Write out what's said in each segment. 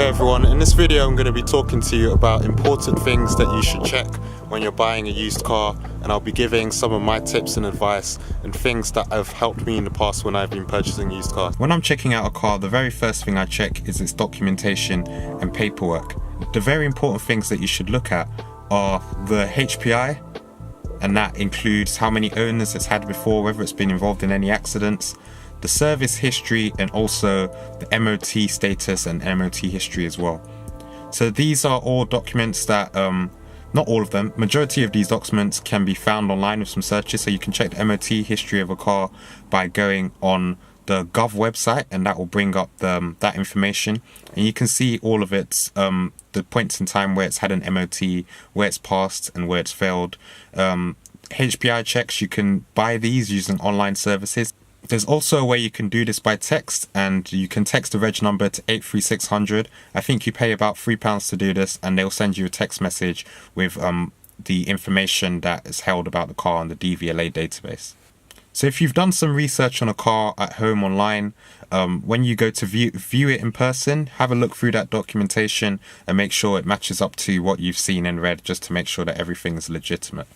Hey everyone, in this video I'm going to be talking to you about important things that you should check when you're buying a used car, and I'll be giving some of my tips and advice and things that have helped me in the past when I've been purchasing used cars. When I'm checking out a car, the very first thing I check is its documentation and paperwork. The very important things that you should look at are the HPI, and that includes how many owners it's had before, whether it's been involved in any accidents, the service history, and also the MOT status and MOT history as well. So these are all documents that, not all of them, majority of these documents can be found online with some searches. So you can check the MOT history of a car by going on the Gov website, and that will bring up that information, and you can see all of its the points in time where it's had an MOT, where it's passed and where it's failed. HPI checks, you can buy these using online services. There's also a way you can do this by text, and you can text the reg number to 83600. I think you pay about £3 to do this, and they'll send you a text message with the information that is held about the car on the DVLA database. So if you've done some research on a car at home online, when you go to view it in person, have a look through that documentation and make sure it matches up to what you've seen and read, just to make sure that everything is legitimate.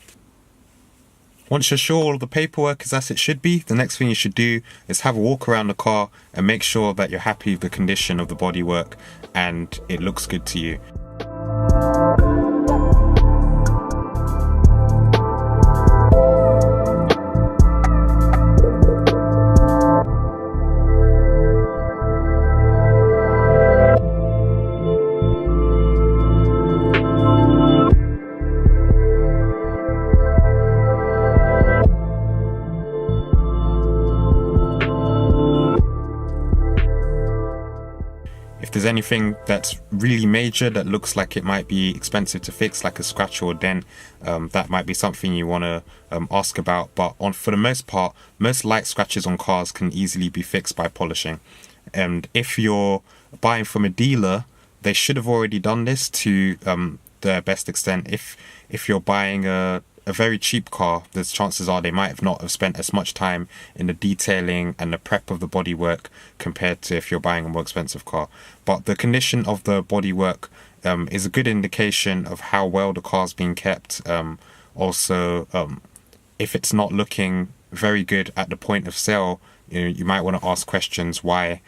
Once you're sure all of the paperwork is as it should be, the next thing you should do is have a walk around the car and make sure that you're happy with the condition of the bodywork and it looks good to you. If there's anything that's really major that looks like it might be expensive to fix, like a scratch or a dent, that might be something you want to ask about. But for the most part, most light scratches on cars can easily be fixed by polishing. And if you're buying from a dealer, they should have already done this to their best extent. If you're buying a very cheap car, there's chances are they might have not have spent as much time in the detailing and the prep of the bodywork compared to if you're buying a more expensive car. But the condition of the bodywork is a good indication of how well the car's being kept. Also, if it's not looking very good at the point of sale, you might want to ask questions. Why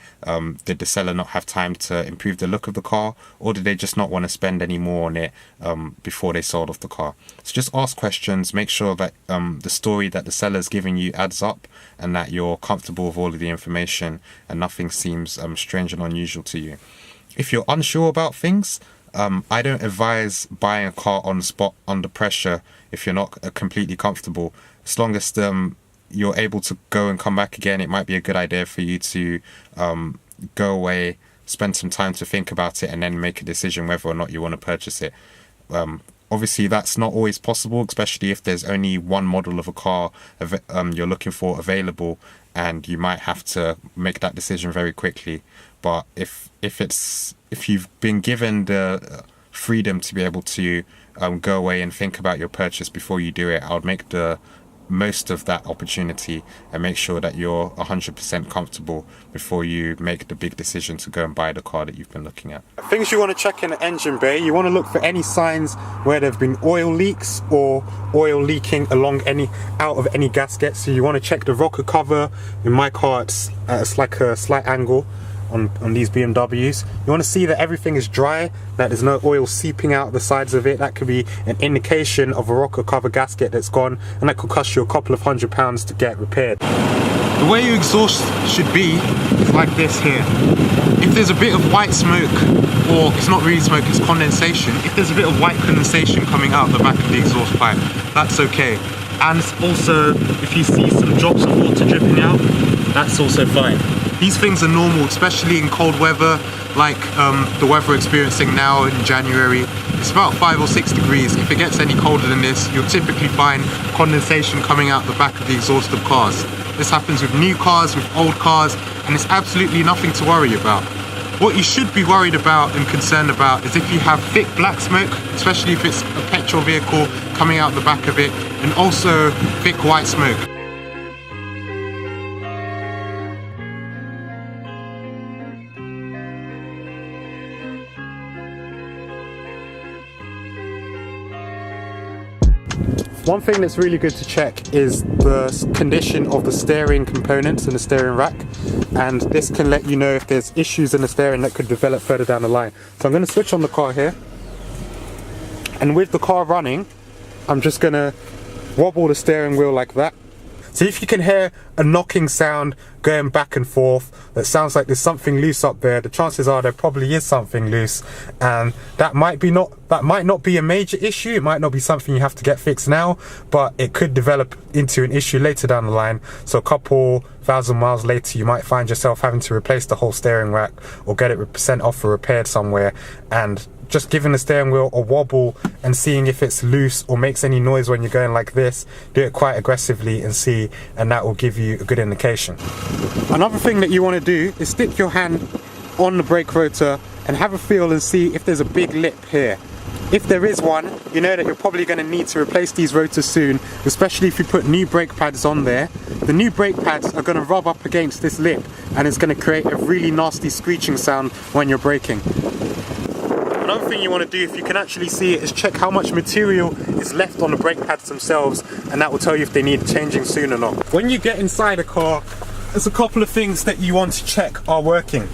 did the seller not have time to improve the look of the car, or did they just not want to spend any more on it before they sold off the car? So just ask questions, make sure that the story that the seller's giving you adds up, and that you're comfortable with all of the information and nothing seems strange and unusual to you. If you're unsure about things, I don't advise buying a car on the spot under pressure if you're not completely comfortable. As long as you're able to go and come back again, it might be a good idea for you to go away, spend some time to think about it, and then make a decision whether or not you want to purchase it. Obviously that's not always possible, especially if there's only one model of a car you're looking for available, and you might have to make that decision very quickly. But if you've been given the freedom to be able to go away and think about your purchase before you do it, I would make the most of that opportunity and make sure that you're 100% comfortable before you make the big decision to go and buy the car that you've been looking at. Things you want to check in the engine bay: you want to look for any signs where there have been oil leaks or oil leaking out of any gaskets. So you want to check the rocker cover. In my car, it's like a slight angle on these BMWs. You want to see that everything is dry, that there's no oil seeping out the sides of it. That could be an indication of a rocker cover gasket that's gone, and that could cost you a couple of £100 to get repaired. The way your exhaust should be is like this here. If there's a bit of white smoke, or it's not really smoke, it's condensation, if there's a bit of white condensation coming out the back of the exhaust pipe, that's okay. And also, if you see some drops of water dripping out, that's also fine. These things are normal, especially in cold weather, like the weather we're experiencing now in January. It's about 5 or 6 degrees. If it gets any colder than this, you'll typically find condensation coming out the back of the exhaust of cars. This happens with new cars, with old cars, and it's absolutely nothing to worry about. What you should be worried about and concerned about is if you have thick black smoke, especially if it's a petrol vehicle coming out the back of it, and also thick white smoke. One thing that's really good to check is the condition of the steering components and the steering rack, and this can let you know if there's issues in the steering that could develop further down the line. So I'm going to switch on the car here, and with the car running, I'm just going to wobble the steering wheel like that. So if you can hear a knocking sound going back and forth that sounds like there's something loose up there, the chances are there probably is something loose, and that might not be a major issue. It might not be something you have to get fixed now, but it could develop into an issue later down the line. So a couple thousand miles later, you might find yourself having to replace the whole steering rack or get it sent off for repaired somewhere, and just giving the steering wheel a wobble and seeing if it's loose or makes any noise when you're going like this. Do it quite aggressively and see, and that will give you a good indication. Another thing that you want to do is stick your hand on the brake rotor and have a feel and see if there's a big lip here. If there is one, you know that you're probably going to need to replace these rotors soon, especially if you put new brake pads on there. The new brake pads are going to rub up against this lip, and it's going to create a really nasty screeching sound when you're braking. Another thing you want to do, if you can actually see it, is check how much material is left on the brake pads themselves, and that will tell you if they need changing soon or not. When you get inside a car, there's a couple of things that you want to check are working.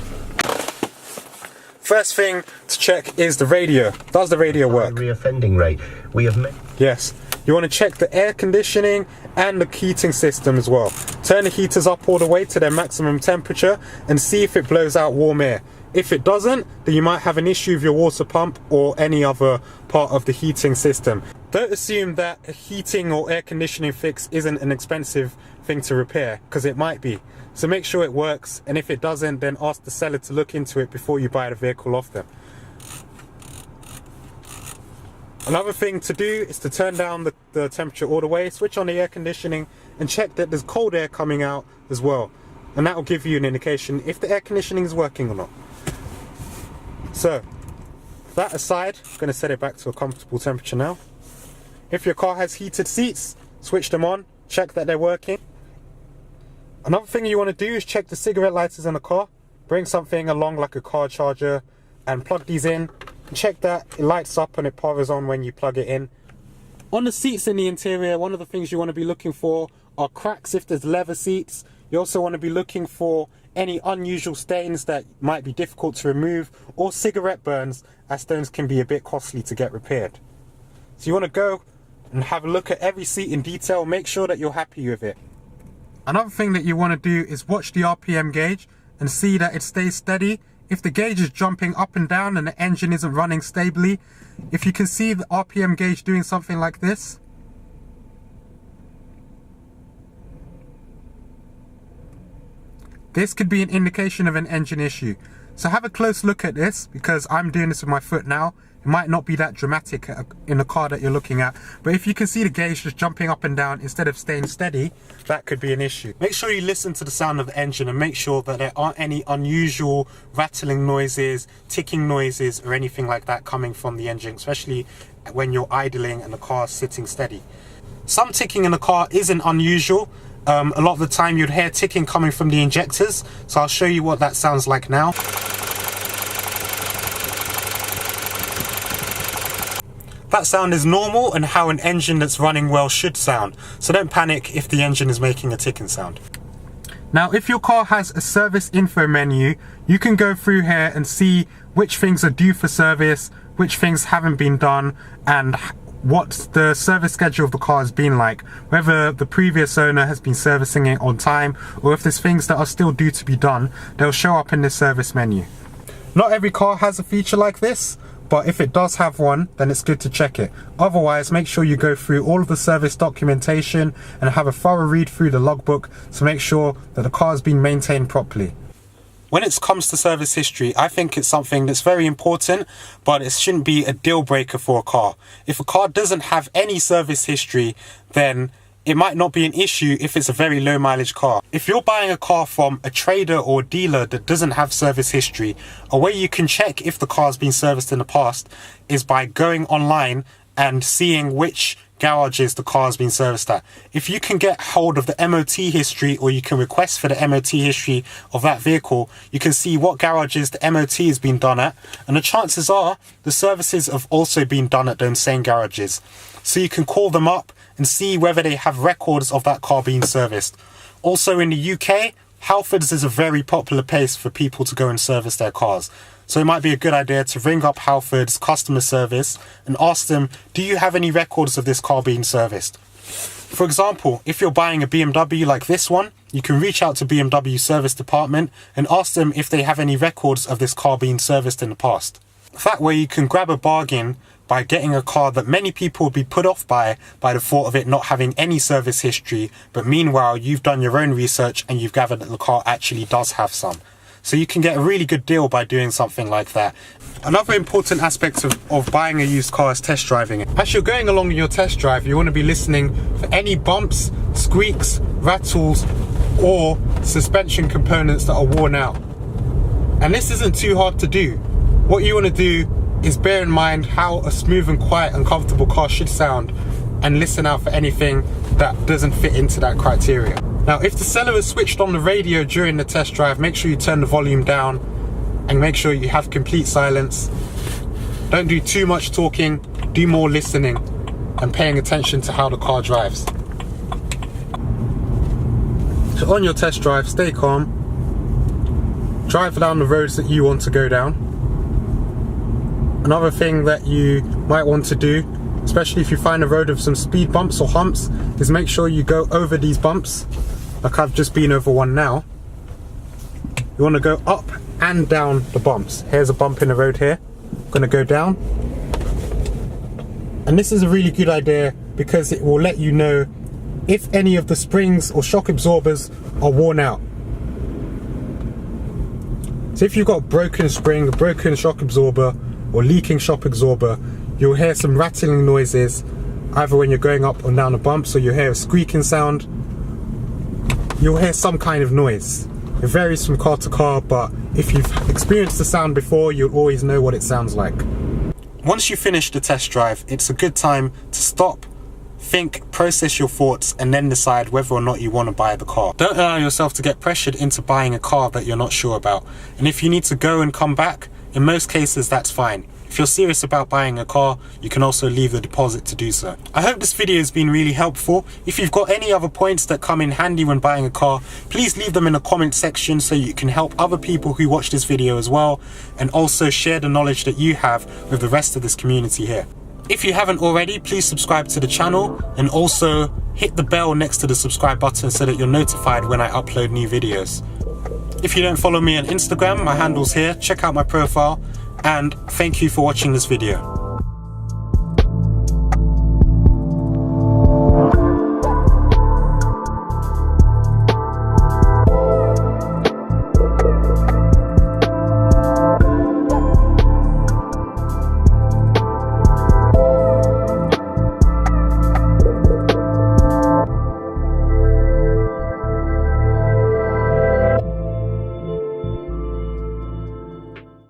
First thing to check is the radio. Does the radio work? Reoffending rate. Yes. You want to check the air conditioning and the heating system as well. Turn the heaters up all the way to their maximum temperature and see if it blows out warm air. If it doesn't, then you might have an issue with your water pump or any other part of the heating system. Don't assume that a heating or air conditioning fix isn't an expensive thing to repair, because it might be. So make sure it works, and if it doesn't, then ask the seller to look into it before you buy the vehicle off them. Another thing to do is to turn down the temperature all the way, switch on the air conditioning, and check that there's cold air coming out as well. And that will give you an indication if the air conditioning is working or not. So, that aside, I'm going to set it back to a comfortable temperature now. If your car has heated seats, switch them on, check that they're working. Another thing you want to do is check the cigarette lighters in the car. Bring something along like a car charger and plug these in. And check that it lights up and it powers on when you plug it in. On the seats in the interior, one of the things you want to be looking for are cracks if there's leather seats. You also want to be looking for any unusual stains that might be difficult to remove, or cigarette burns, as those can be a bit costly to get repaired. So you want to go and have a look at every seat in detail, make sure that you're happy with it. Another thing that you want to do is watch the RPM gauge and see that it stays steady. If the gauge is jumping up and down and the engine isn't running stably, if you can see the RPM gauge doing something like this, this could be an indication of an engine issue. So have a close look at this, because I'm doing this with my foot now. It might not be that dramatic in the car that you're looking at, but if you can see the gauge just jumping up and down instead of staying steady, that could be an issue. Make sure you listen to the sound of the engine and make sure that there aren't any unusual rattling noises, ticking noises, or anything like that coming from the engine, especially when you're idling and the car is sitting steady. Some ticking in the car isn't unusual. A lot of the time you'd hear ticking coming from the injectors, so I'll show you what that sounds like now. That sound is normal and how an engine that's running well should sound, so don't panic if the engine is making a ticking sound. Now, if your car has a service info menu, you can go through here and see which things are due for service, which things haven't been done, and what the service schedule of the car has been like, whether the previous owner has been servicing it on time, or if there's things that are still due to be done, they'll show up in this service menu. Not every car has a feature like this, but if it does have one, then it's good to check it. Otherwise, make sure you go through all of the service documentation and have a thorough read through the logbook to make sure that the car has been maintained properly. When it comes to service history, I think it's something that's very important, but it shouldn't be a deal breaker for a car. If a car doesn't have any service history, then it might not be an issue if it's a very low mileage car. If you're buying a car from a trader or dealer that doesn't have service history, a way you can check if the car's been serviced in the past is by going online and seeing which garages the car has been serviced at. If you can get hold of the MOT history, or you can request for the MOT history of that vehicle, you can see what garages the MOT has been done at, and the chances are the services have also been done at those same garages. So you can call them up and see whether they have records of that car being serviced. Also in the UK, Halfords is a very popular place for people to go and service their cars. So it might be a good idea to ring up Halfords customer service and ask them, do you have any records of this car being serviced? For example, if you're buying a BMW like this one, you can reach out to BMW service department and ask them if they have any records of this car being serviced in the past. That way you can grab a bargain by getting a car that many people would be put off by the thought of it not having any service history, but meanwhile you've done your own research and you've gathered that the car actually does have some. So you can get a really good deal by doing something like that. Another important aspect of buying a used car is test driving it. As you're going along in your test drive, you want to be listening for any bumps, squeaks, rattles, or suspension components that are worn out. And this isn't too hard to do. What you want to do is bear in mind how a smooth and quiet and comfortable car should sound and listen out for anything that doesn't fit into that criteria. Now, if the seller has switched on the radio during the test drive, make sure you turn the volume down and make sure you have complete silence. Don't do too much talking, do more listening and paying attention to how the car drives. So on your test drive, stay calm, drive down the roads that you want to go down. Another thing that you might want to do, especially if you find a road with some speed bumps or humps, is make sure you go over these bumps, like I've just been over one now. You want to go up and down the bumps. Here's a bump in the road here. I'm going to go down. And this is a really good idea because it will let you know if any of the springs or shock absorbers are worn out. So if you've got a broken spring, a broken shock absorber, or leaking shock absorber, you'll hear some rattling noises either when you're going up or down the bumps, or you'll hear a squeaking sound. You'll hear some kind of noise. It varies from car to car, but if you've experienced the sound before, you'll always know what it sounds like. Once you finish the test drive, it's a good time to stop, think, process your thoughts, and then decide whether or not you want to buy the car. Don't allow yourself to get pressured into buying a car that you're not sure about. And if you need to go and come back, in most cases that's fine. If you're serious about buying a car, you can also leave the deposit to do so. I hope this video has been really helpful. If you've got any other points that come in handy when buying a car, please leave them in the comment section so you can help other people who watch this video as well, and also share the knowledge that you have with the rest of this community here. If you haven't already, please subscribe to the channel and also hit the bell next to the subscribe button so that you're notified when I upload new videos. If you don't follow me on Instagram, my handle's here. Check out my profile, and thank you for watching this video.